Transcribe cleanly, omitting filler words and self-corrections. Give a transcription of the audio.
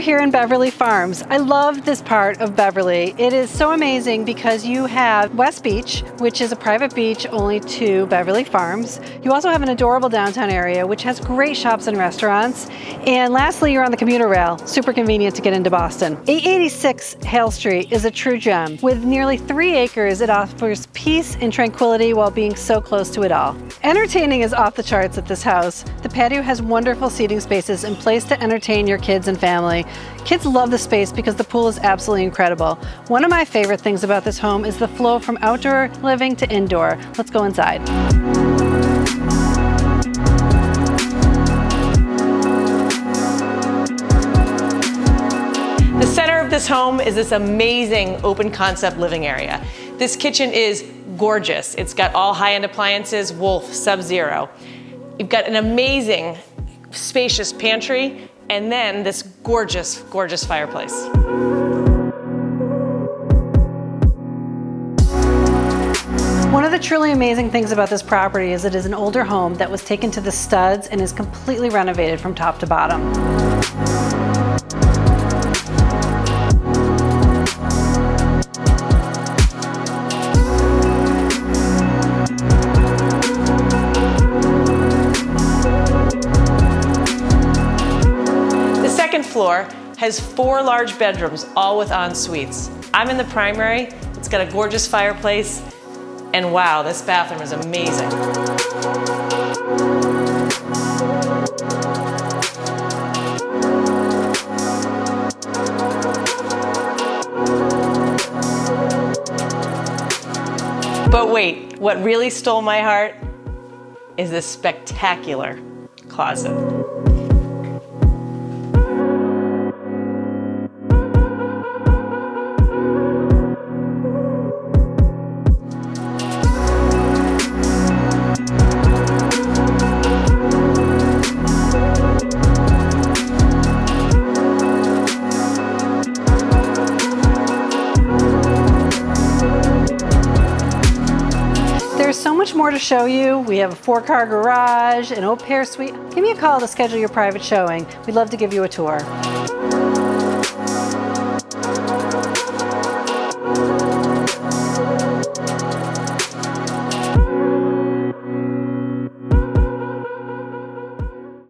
here in Beverly Farms. I love this part of Beverly. It is so amazing because you have West Beach, which is a private beach only to Beverly Farms. You also have an adorable downtown area, which has great shops and restaurants. And lastly, you're on the commuter rail, super convenient to get into Boston. 886 Hale Street is a true gem. With nearly 3 acres, it offers peace and tranquility while being so close to it all. Entertaining is off the charts at this house. The patio has wonderful seating spaces and place to entertain your kids and family. Kids love the space because the pool is absolutely incredible. One of my favorite things about this home is the flow from outdoor living to indoor. Let's go inside. The center of this home is this amazing open concept living area. This kitchen is gorgeous. It's got all high-end appliances, Wolf, Sub-Zero. You've got an amazing spacious pantry, and then this gorgeous, gorgeous fireplace. One of the truly amazing things about this property is it is an older home that was taken to the studs and is completely renovated from top to bottom. Floor has 4 large bedrooms, all with en-suites. I'm in the primary. It's got a gorgeous fireplace, and wow, this bathroom is amazing. But wait, what really stole my heart is this spectacular closet. There's so much more to show you. We have a 4-car garage, an au pair suite. Give me a call to schedule your private showing. We'd love to give you a tour.